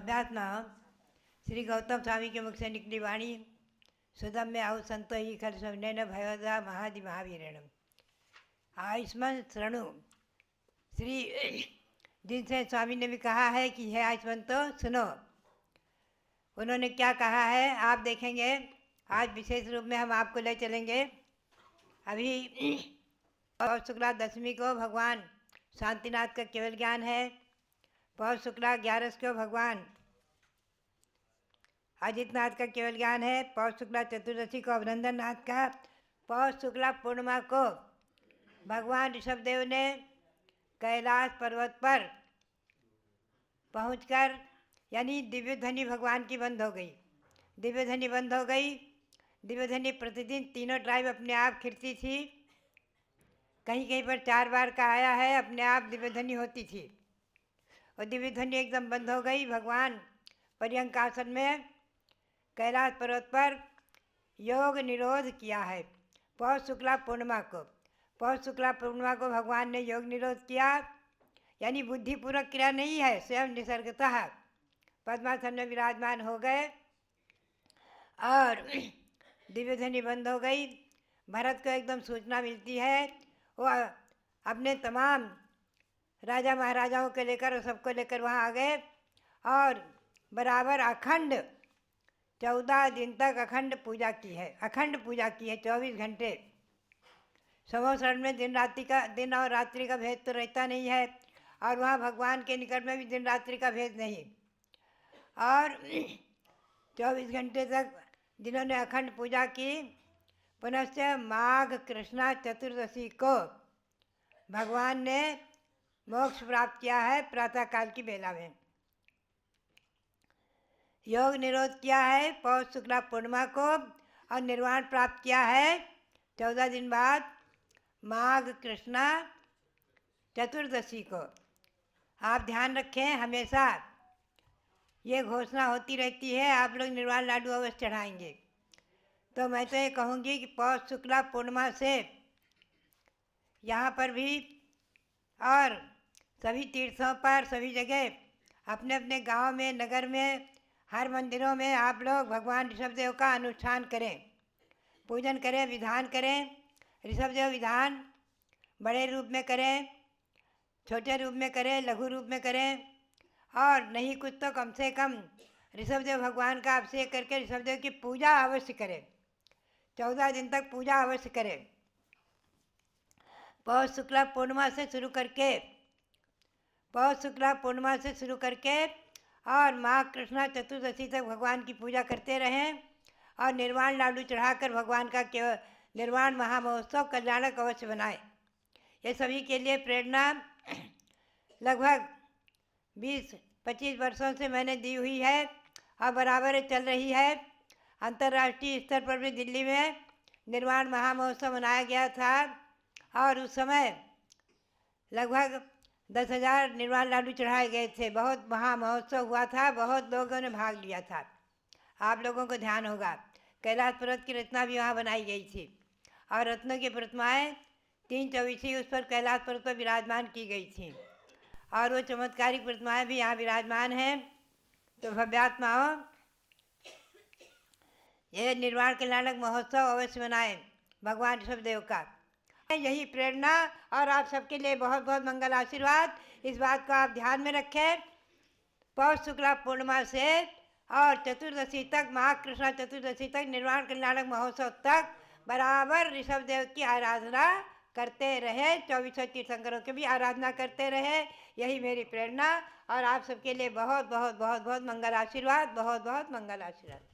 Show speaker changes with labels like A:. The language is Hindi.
A: अभ्यास में श्री गौतम स्वामी के मुख से निकली वाणी सुदम्य आउ संतो ही खल सविनय भयोदा महादि महावीरण आयुष्मान शरणु। श्री जिनसे स्वामी ने भी कहा है कि है आयुष्मान तो सुनो। उन्होंने क्या कहा है आप देखेंगे। आज विशेष रूप में हम आपको ले चलेंगे। अभी पौष शुक्ला दशमी को भगवान शांतिनाथ का केवल ज्ञान है। पौष शुक्ला 11 को भगवान अजितनाथ का केवल ज्ञान है। पौष शुक्ला चतुर्दशी को अभिनंदन नाथ का। पौष शुक्ला पूर्णिमा को भगवान ऋषभदेव ने कैलाश पर्वत पर पहुंचकर यानी दिव्य ध्वनि भगवान की बंद हो गई। दिव्य ध्वनि बंद हो गई। दिव्य ध्वनि प्रतिदिन तीनों टाइम अपने आप खिलती थी। कहीं कहीं पर 4 बार का आया है, अपने आप दिव्य ध्वनि होती थी। और दिव्य ध्वनि एकदम बंद हो गई। भगवान पर्यंक आसन में कैलाश पर्वत पर योग निरोध किया है। पौष शुक्ला पूर्णिमा को भगवान ने योग निरोध किया। यानी बुद्धिपूर्वक क्रिया नहीं है, स्वयं निसर्गतः पद्मासन में विराजमान हो गए और दिव्य ध्वनि बंद हो गई। भरत को एकदम सूचना मिलती है। वो अपने तमाम राजा महाराजाओं को लेकर और सबको लेकर वहाँ आ गए और बराबर अखंड 14 दिन तक अखंड पूजा की है। 24 घंटे। समोसरण में दिन और रात्रि का भेद तो रहता नहीं है और वहाँ भगवान के निकट में भी दिन रात्रि का भेद नहीं। और 24 घंटे तक जिन्होंने अखंड पूजा की। पुनश्च माघ कृष्णा चतुर्दशी को भगवान ने मोक्ष प्राप्त किया है। प्रातःकाल की बेला में योग निरोध किया है पौष शुक्ला पूर्णिमा को और निर्वाण प्राप्त किया है 14 दिन बाद माघ कृष्णा चतुर्दशी को। आप ध्यान रखें, हमेशा ये घोषणा होती रहती है आप लोग निर्वाण लाडू अवश्य चढ़ाएंगे। तो मैं तो ये कहूँगी कि पौष शुक्ला पूर्णिमा से यहाँ पर भी और सभी तीर्थों पर सभी जगह अपने अपने गांव में नगर में हर मंदिरों में आप लोग भगवान ऋषभदेव का अनुष्ठान करें, पूजन करें, विधान करें। ऋषभदेव विधान बड़े रूप में करें, छोटे रूप में करें, लघु रूप में करें और नहीं कुछ तो कम से कम ऋषभदेव भगवान का अभिषेक करके ऋषभदेव की पूजा अवश्य करें। 14 दिन तक पूजा अवश्य करें। पौष शुक्ला पूर्णिमा से शुरू करके और माघ कृष्णा चतुर्दशी तक भगवान की पूजा करते रहें और निर्वाण लाडू चढ़ाकर भगवान का केवल निर्वाण महामहोत्सव कल्याणक अवश्य बनाएं। ये सभी के लिए प्रेरणा लगभग 20-25 वर्षों से मैंने दी हुई है और बराबर चल रही है। अंतर्राष्ट्रीय स्तर पर भी दिल्ली में निर्वाण महामहोत्सव मनाया गया था और उस समय लगभग 10,000 निर्वाण लाडू चढ़ाए गए थे। बहुत महामहोत्सव हुआ था, बहुत लोगों ने भाग लिया था। आप लोगों को ध्यान होगा कैलाश पर्वत की रचना भी वहाँ बनाई गई थी और रत्नों की प्रतिमाएँ 3 चौबीसी उस पर कैलाश पर्वत पर विराजमान की गई थी और वो चमत्कारिक प्रतिमाएँ भी यहाँ विराजमान हैं। तो भव्यात्माओं, ये निर्वाण कल्याणक महोत्सव अवश्य मनाएं भगवान ऋषभदेव का। यही प्रेरणा और आप सबके लिए बहुत बहुत मंगल आशीर्वाद। इस बात को आप ध्यान में रखें। पौष शुक्ला पूर्णिमा से और चतुर्दशी तक, माघ कृष्णा चतुर्दशी तक, निर्वाण कल्याणक महोत्सव तक बराबर ऋषभदेव की आराधना करते रहे। 24 तीर्थंकरों की भी आराधना करते रहे। यही मेरी प्रेरणा और आप सबके लिए बहुत बहुत बहुत बहुत मंगल आशीर्वाद। बहुत बहुत मंगल आशीर्वाद।